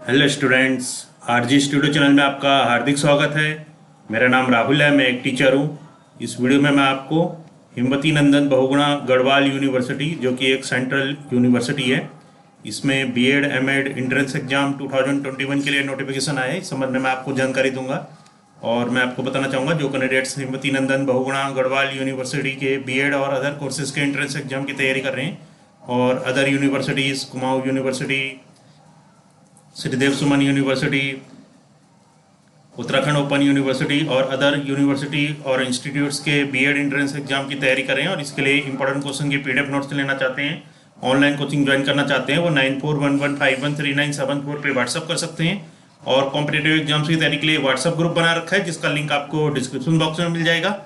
Hello students, R G studio channel में आपका हार्दिक स्वागत है। मेरा नाम राहुल है, मैं एक टीचर हूँ। इस वीडियो में मैं आपको हेमवती नंदन बहुगुणा गढ़वाल यूनिवर्सिटी, जो कि एक सेंट्रल यूनिवर्सिटी है, इसमें बीएड एमएड एंट्रेंस एग्जाम 2021 के लिए नोटिफिकेशन आया है। इस संबंध में मैं आपको जानकारी दूंगा और मैं आपको बताना चाहूँगा जो कैंडिडेट्स हेमवती नंदन बहुगुणा गढ़वाल यूनिवर्सिटी के बीएड और अदर कोर्सेज के एंट्रेंस एग्जाम की तैयारी कर रहे हैं और other universities, Kumaon university, Shridev Suman university, Uttarakhand open university और अदर यूनिवर्सिटी और इंस्टीट्यूट्स के बीएड एंट्रेंस एग्जाम की तैयारी करें और इसके लिए इंपॉर्टेंट क्वेश्चन के पीडीएफ नोट्स लेना चाहते हैं, ऑनलाइन कोचिंग ज्वाइन करना चाहते हैं, वो 9411513974 पे व्हाट्सअप कर सकते हैं। और कॉम्पिटेटिव एग्जाम्स की तैयारी के लिए व्हाट्सअप ग्रुप बना रखा है, जिसका लिंक आपको डिस्क्रिप्शन बॉक्स में मिल जाएगा।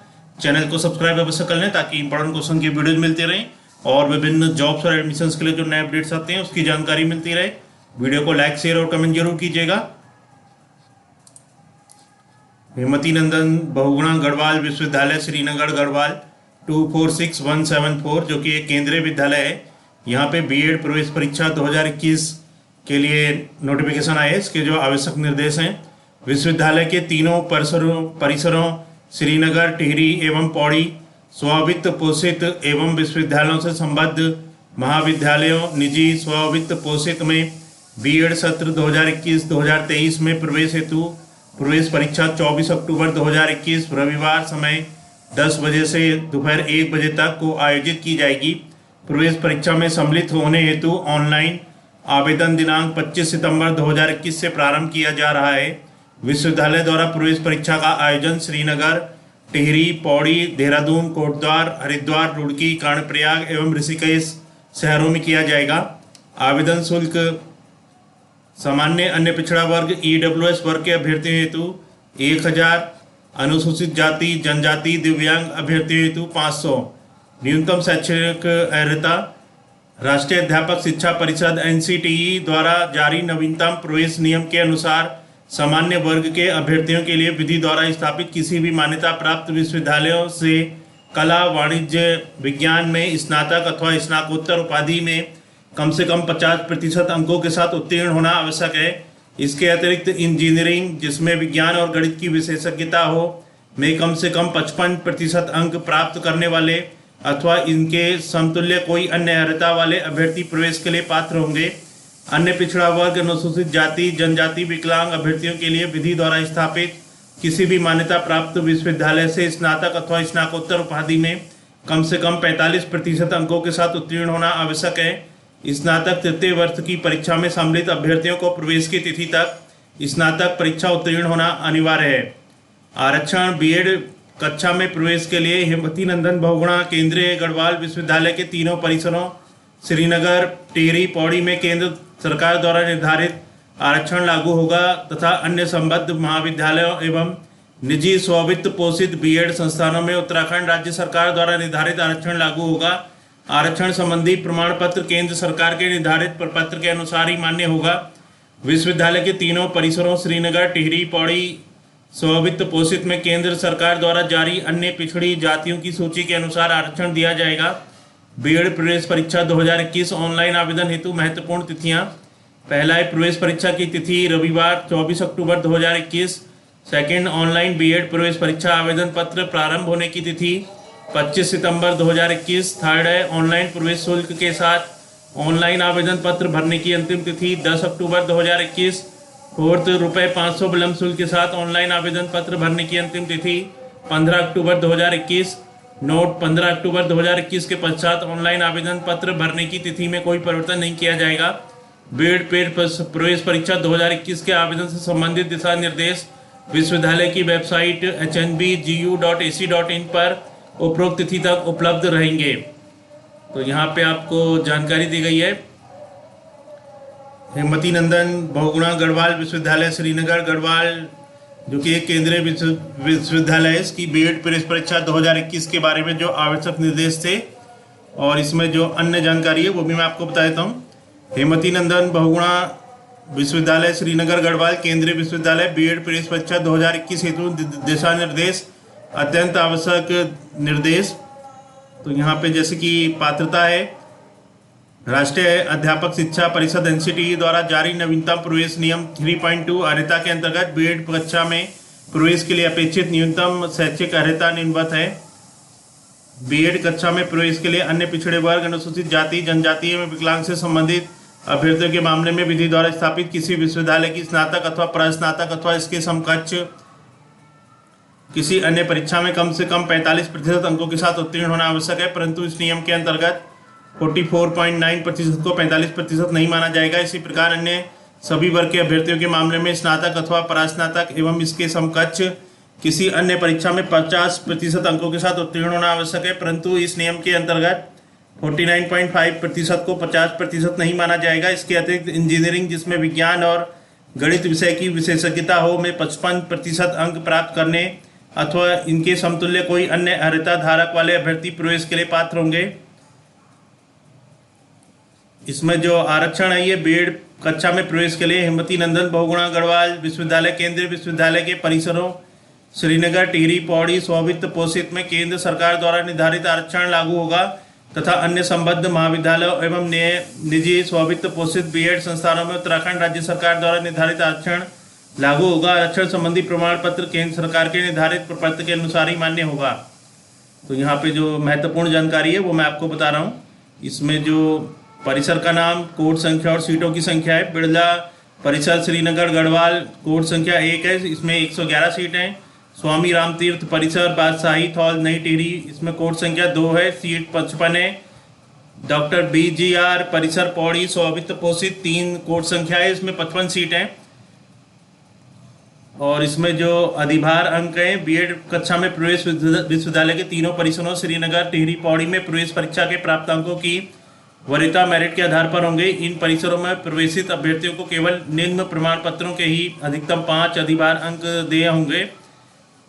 चैनल को सब्सक्राइब अवश्य कर लें ताकि इंपॉर्टेंट क्वेश्चन की वीडियोज मिलती रहें और विभिन्न जॉब्स और एडमिशन्स के लिए जो नए अपडेट्स आते हैं उसकी जानकारी मिलती रहे। वीडियो को लाइक, शेयर और कमेंट जरूर कीजिएगा। हेमवती नंदन बहुगुणा गढ़वाल विश्वविद्यालय श्रीनगर गढ़वाल 246174, जो कि एक केंद्रीय विद्यालय है, यहाँ पे बीएड प्रवेश परीक्षा 2021 के लिए नोटिफिकेशन आए। इसके जो आवश्यक निर्देश हैं, विश्वविद्यालय के तीनों परिसरों श्रीनगर, टिहरी एवं पौड़ी स्ववित्त पोषित एवं विश्वविद्यालयों से संबद्ध महाविद्यालयों निजी स्ववित्त पोषित में बीएड सत्र 2021-2023 में प्रवेश हेतु प्रवेश परीक्षा 24 अक्टूबर 2021 रविवार समय 10 बजे से दोपहर 1 बजे तक को आयोजित की जाएगी। प्रवेश परीक्षा में सम्मिलित होने हेतु ऑनलाइन आवेदन दिनांक 25 सितंबर 2021 से प्रारंभ किया जा रहा है। विश्वविद्यालय द्वारा प्रवेश परीक्षा का आयोजन श्रीनगर, टिहरी, पौड़ी, देहरादून, कोटद्वार, हरिद्वार, रुड़की, कर्णप्रयाग एवं ऋषिकेश शहरों में किया जाएगा। आवेदन शुल्क सामान्य अन्य पिछड़ा वर्ग ईडब्ल्यूएस वर्ग के अभ्यर्थियों हेतु 1000, अनुसूचित जाति जनजाति दिव्यांग अभ्यर्थियों हेतु 500। न्यूनतम शैक्षणिक अर्हता राष्ट्रीय अध्यापक शिक्षा परिषद एनसीटीई द्वारा जारी नवीनतम प्रवेश नियम के अनुसार सामान्य वर्ग के अभ्यर्थियों के लिए विधि द्वारा स्थापित किसी भी मान्यता प्राप्त विश्वविद्यालयों से कला, वाणिज्य, विज्ञान में स्नातक अथवा स्नातकोत्तर उपाधि में कम से कम 50% अंकों के साथ उत्तीर्ण होना आवश्यक है। इसके अतिरिक्त इंजीनियरिंग, जिसमें विज्ञान और गणित की विशेषज्ञता हो, में कम से कम 55% अंक प्राप्त करने वाले अथवा इनके समतुल्य कोई अन्य अर्हता वाले अभ्यर्थी प्रवेश के लिए पात्र होंगे। अन्य पिछड़ा वर्ग, अनुसूचित जाति जनजाति, विकलांग अभ्यर्थियों के लिए विधि द्वारा स्थापित किसी भी मान्यता प्राप्त विश्वविद्यालय से स्नातक अथवा स्नातकोत्तर उपाधि में कम से कम 45% अंकों के साथ उत्तीर्ण होना आवश्यक है। स्नातक तृतीय वर्ष की परीक्षा में सम्मिलित अभ्यर्थियों को प्रवेश की तिथि तक स्नातक परीक्षा उत्तीर्ण होना अनिवार्य है। आरक्षण बीएड कक्षा में प्रवेश के लिए हेमवती नंदन बहुगुणा केंद्रीय गढ़वाल विश्वविद्यालय के तीनों परिसरों श्रीनगर, टिहरी, पौड़ी में केंद्र सरकार द्वारा निर्धारित आरक्षण लागू होगा तथा अन्य संबद्ध महाविद्यालयों एवं निजी स्ववित्त पोषित बीएड संस्थानों में उत्तराखंड राज्य सरकार द्वारा निर्धारित आरक्षण लागू होगा। आरक्षण संबंधी प्रमाण पत्र केंद्र सरकार के निर्धारित प्रपत्र के अनुसार ही मान्य होगा। विश्वविद्यालय के तीनों परिसरों श्रीनगर, टिहरी, पौड़ी स्ववित्त पोषित में केंद्र सरकार द्वारा जारी अन्य पिछड़ी जातियों की सूची के अनुसार आरक्षण दिया जाएगा। बीएड प्रवेश परीक्षा 2021 ऑनलाइन आवेदन हेतु महत्वपूर्ण तिथियां। पहला है प्रवेश परीक्षा की तिथि रविवार 24 अक्टूबर 2021। सेकेंड, ऑनलाइन बीएड प्रवेश परीक्षा आवेदन पत्र प्रारंभ होने की तिथि 25 सितंबर 2021। थर्ड है ऑनलाइन प्रवेश शुल्क के साथ ऑनलाइन आवेदन पत्र भरने की अंतिम तिथि 10 अक्टूबर 2021। फोर्थ, ₹500 विलम्ब शुल्क के साथ ऑनलाइन आवेदन पत्र भरने की अंतिम तिथि 15 अक्टूबर 2021। नोट, 15 अक्टूबर 2021 के पश्चात ऑनलाइन आवेदन पत्र भरने की तिथि में कोई परिवर्तन नहीं किया जाएगा। बीएड प्रवेश परीक्षा 2021 के आवेदन से संबंधित दिशा निर्देश विश्वविद्यालय की वेबसाइट hndgu.ac.in पर उपरोक्त तिथि तक उपलब्ध रहेंगे। तो यहाँ पे आपको जानकारी दी गई है। हेमवती नंदन बहुगुणा गढ़वाल विश्वविद्यालय श्रीनगर गढ़वाल, जो कि एक केंद्रीय विश्वविद्यालय है, इसकी बीएड प्रवेश परीक्षा 2021 के बारे में जो आवश्यक निर्देश थे और इसमें जो अन्य जानकारी है वो भी मैं आपको बता देता हूँ। हेमवती नंदन बहुगुणा विश्वविद्यालय श्रीनगर गढ़वाल केंद्रीय विश्वविद्यालय बीएड प्रवेश परीक्षा 2021 हेतु दिशा निर्देश, अत्यंत आवश्यक निर्देश। तो यहाँ पे जैसे कि पात्रता है, राष्ट्रीय अध्यापक शिक्षा परिषद एनसीटी द्वारा जारी नवीनतम प्रवेश नियम 3.2 अर्हता के अंतर्गत बीएड कक्षा में प्रवेश के लिए अपेक्षित न्यूनतम शैक्षिक अर्हता निम्नवत है। बीएड कक्षा में प्रवेश के लिए अन्य पिछड़े वर्ग, अनुसूचित जाति, जनजाति एवं विकलांग से संबंधित अभ्यर्थियों के मामले में विधि द्वारा स्थापित किसी विश्वविद्यालय की स्नातक अथवा प्रस्नातक अथवा इसके समकक्ष किसी अन्य परीक्षा में कम से कम 45% अंकों के साथ उत्तीर्ण होना आवश्यक है, परंतु इस नियम के अंतर्गत 44.9% को 45% नहीं माना जाएगा। इसी प्रकार अन्य सभी वर्ग के अभ्यर्थियों के मामले में स्नातक अथवा परास्नातक एवं इसके समकक्ष किसी अन्य परीक्षा में 50% अंकों के साथ उत्तीर्ण होना आवश्यक है, परंतु इस नियम के अंतर्गत 49.5% को 50% नहीं माना जाएगा। इसके अतिरिक्त इंजीनियरिंग जिसमें विज्ञान और गणित विषय की विशेषज्ञता हो में 55% अंक प्राप्त करने अथवा इनके समतुल्य कोई अन्य अर्हता धारक वाले अभ्यर्थी प्रवेश के लिए पात्र होंगे। इसमें जो आरक्षण है ये बीएड कक्षा में प्रवेश के लिए हेमवती नंदन बहुगुणा गढ़वाल विश्वविद्यालय, केंद्रीय विश्वविद्यालय के परिसरों श्रीनगर, टिहरी, पौड़ी स्ववित्त पोषित में केंद्र सरकार द्वारा निर्धारित आरक्षण लागू होगा तथा अन्य संबद्ध महाविद्यालयों एवं निजी स्ववित्त पोषित बीएड संस्थानों में उत्तराखंड राज्य सरकार द्वारा निर्धारित आरक्षण लागू होगा। आरक्षण संबंधी प्रमाण पत्र केंद्र सरकार के निर्धारित प्रपत्र के अनुसार ही मान्य होगा। तो यहाँ पे जो महत्वपूर्ण जानकारी है वो मैं आपको बता रहा हूँ। इसमें जो परिसर का नाम, कोड संख्या और सीटों की संख्या है। बिरला परिसर श्रीनगर गढ़वाल कोड संख्या 1 है, इसमें 111 सीट हैं। स्वामी रामतीर्थ परिसर बादशाही थौल नई टिहरी, इसमें कोड संख्या 2 है, सीट 55 है। डॉक्टर BGR परिसर पौड़ी स्ववित्त पोषित 3 कोड संख्या है, इसमें 55 सीट हैं। और इसमें जो अधिभार अंक हैं बीएड कक्षा में प्रवेश विश्वविद्यालय के तीनों परिसरों श्रीनगर, टिहरी, पौड़ी में प्रवेश परीक्षा के प्राप्त अंकों की वरीयता मेरिट के आधार पर होंगे। इन परिसरों में प्रवेशित अभ्यर्थियों को केवल निम्न प्रमाण पत्रों के ही अधिकतम 5 अधिभार अंक देय होंगे।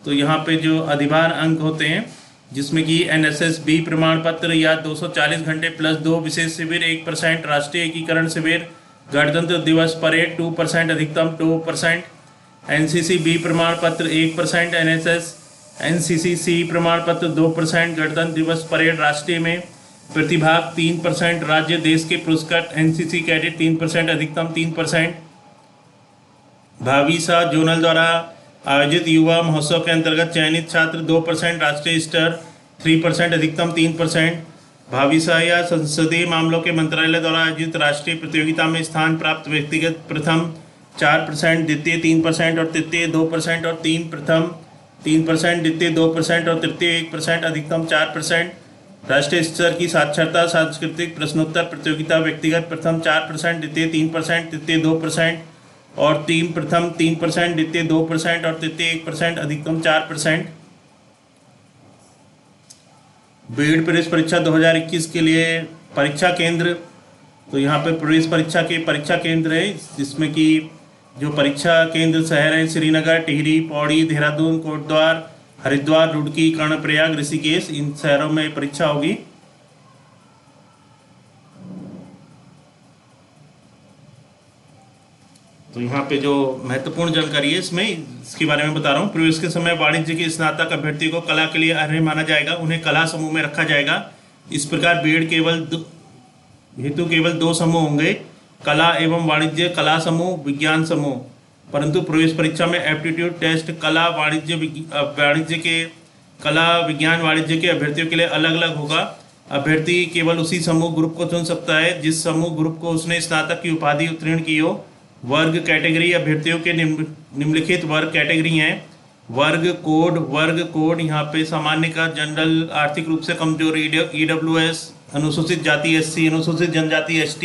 तो यहाँ पे जो अधिभार अंक होते हैं जिसमें कि NSS-B प्रमाण पत्र या 240 घंटे प्लस 2 विशेष शिविर, 1% राष्ट्रीय एकीकरण शिविर, गणतंत्र दिवस परेड 2% अधिकतम 2%, NCC-B प्रमाण पत्र 1%, NCC-C प्रमाण पत्र 2%, गणतंत्र दिवस परेड राष्ट्रीय में प्रतिभाग 3%, राज्य देश के पुरस्कृत NCC कैडेट 3% अधिकतम 3%, भाविसा जोनल द्वारा आयोजित युवा महोत्सव के अंतर्गत चयनित छात्र 2%, राष्ट्रीय स्तर 3% अधिकतम 3%, भाविसा या संसदीय मामलों के मंत्रालय द्वारा आयोजित राष्ट्रीय प्रतियोगिता में स्थान प्राप्त व्यक्तिगत प्रथम 4%, द्वितीय 3% और तृतीय 2% और प्रथम 3%, द्वितीय 2% और तृतीय 1% अधिकतम 4%, राष्ट्रीय स्तर की साक्षरता सांस्कृतिक प्रश्नोत्तर प्रतियोगिता व्यक्तिगत प्रथम 4%, द्वितीय 3%, तृतीय 2% और प्रथम 3%, द्वितीय 2% और तृतीय 1% अधिकतम 4%। बीएड प्रवेश परीक्षा 2021 के लिए परीक्षा केंद्र, तो यहाँ पे प्रवेश परीक्षा के परीक्षा केंद्र है जिसमें कि जो परीक्षा केंद्र शहर है श्रीनगर, टिहरी, पौड़ी, देहरादून, कोटद्वार, हरिद्वार, रुड़की, कर्णप्रयाग, ऋषिकेश, इन शहरों में परीक्षा होगी। तो यहाँ पे जो महत्वपूर्ण जानकारी है इसके बारे में बता रहा हूँ। प्रवेश के समय वाणिज्य के स्नातक अभ्यर्थी को कला के लिए अर्ह माना जाएगा, उन्हें कला समूह में रखा जाएगा। इस प्रकार बीएड हेतु केवल 2 समूह होंगे, कला एवं वाणिज्य कला समूह, विज्ञान समूह। परंतु प्रवेश परीक्षा में एप्टीट्यूड टेस्ट कला विज्ञान वाणिज्य के अभ्यर्थियों के लिए अलग अलग होगा। अभ्यर्थी केवल उसी समूह ग्रुप को चुन सकता है जिस समूह ग्रुप को उसने स्नातक की उपाधि उत्तीर्ण की हो। वर्ग कैटेगरी अभ्यर्थियों के निम्नलिखित वर्ग कैटेगरी हैं। वर्ग कोड यहाँ पे सामान्य का जनरल, आर्थिक रूप से कमजोर EWS, अनुसूचित जाति SC, अनुसूचित जनजाति ST,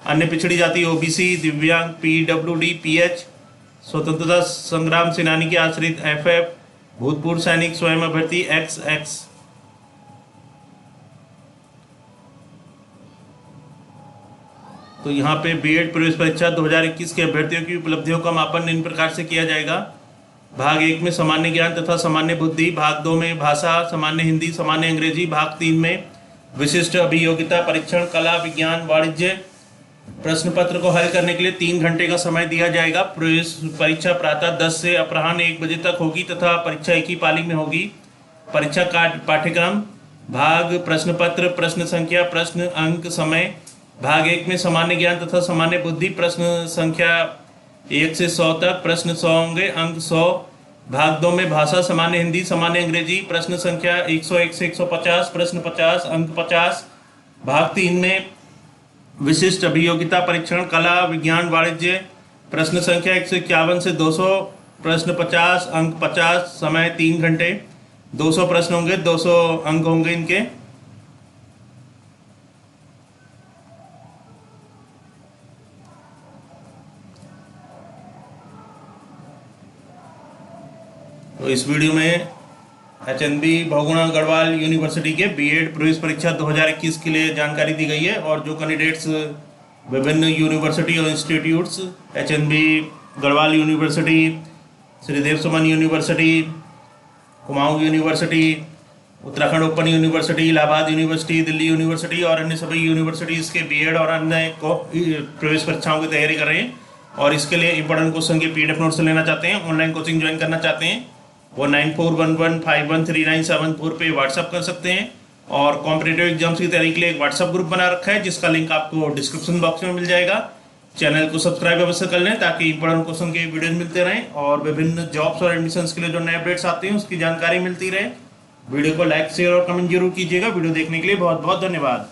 अन्य पिछड़ी जाति OBC, दिव्यांग PWD PH, स्वतंत्रता संग्राम सेनानी के आश्रित FF, भूतपूर्व सैनिक स्वयं अभ्यर्थी XX। तो यहाँ पे बीएड प्रवेश परीक्षा 2021 के अभ्यर्थियों की उपलब्धियों का मापन निम्न प्रकार से किया जाएगा। भाग 1 में सामान्य ज्ञान तथा सामान्य बुद्धि, भाग 2 में भाषा, सामान्य हिंदी, सामान्य अंग्रेजी, भाग 3 में विशिष्ट अभियोग्यता परीक्षण, कला, विज्ञान, वाणिज्य। प्रश्न पत्र को हल करने के लिए 3 घंटे का समय दिया जाएगा। प्रवेश परीक्षा प्रातः 10 से अपराह्न 1 बजे तक होगी तथा परीक्षा एक ही पाली में होगी। परीक्षा पाठ्यक्रम, भाग, प्रश्न पत्र, प्रश्न संख्या, प्रश्न, अंक, समय भाग 1 में सामान्य ज्ञान तथा सामान्य बुद्धि, प्रश्न संख्या 1 से 100 तक, प्रश्न 100 होंगे, अंक 100। भाग 2 में भाषा, सामान्य हिंदी, सामान्य अंग्रेजी, प्रश्न संख्या 101 से 150, प्रश्न 50, अंक 50। भाग 3 में विशिष्ट अभियोगिता परीक्षण, कला, विज्ञान, वाणिज्य, प्रश्न संख्या 151 से 200, प्रश्न 50, अंक 50, समय 3 घंटे, 200 प्रश्न होंगे, 200 अंक होंगे इनके। तो इस वीडियो में HNB बहुगुणा गढ़वाल यूनिवर्सिटी के बीएड प्रवेश परीक्षा 2021 के लिए जानकारी दी गई है। और जो कैंडिडेट्स विभिन्न यूनिवर्सिटी और institutes, HNB Garhwal university, Shridev Suman university, Kumaon university, Uttarakhand open university, Allahabad university, Delhi university और अन्य सभी यूनिवर्सिटीज़ के बीएड और अन्य प्रवेश परीक्षाओं की तैयारी कर रहे हैं और इसके लिए इंपॉर्टेंट क्वेश्चन के PDF नोट्स लेना चाहते हैं, ऑनलाइन कोचिंग ज्वाइन करना चाहते हैं, वो 9411513974 पे व्हाट्सअप कर सकते हैं। और कॉम्पिटेटिव एग्जाम्स की तैयारी के लिए एक व्हाट्सअप ग्रुप बना रखा है जिसका लिंक आपको डिस्क्रिप्शन बॉक्स में मिल जाएगा। चैनल को सब्सक्राइब अवश्य कर लें ताकि इंपॉर्टेंट क्वेश्चन के वीडियोज मिलते रहें और विभिन्न जॉब्स और एडमिशन्स के लिए जो नए अपडेट्स आते हैं उसकी जानकारी मिलती रहे। वीडियो को लाइक, शेयर और कमेंट जरूर कीजिएगा। वीडियो देखने के लिए बहुत बहुत धन्यवाद।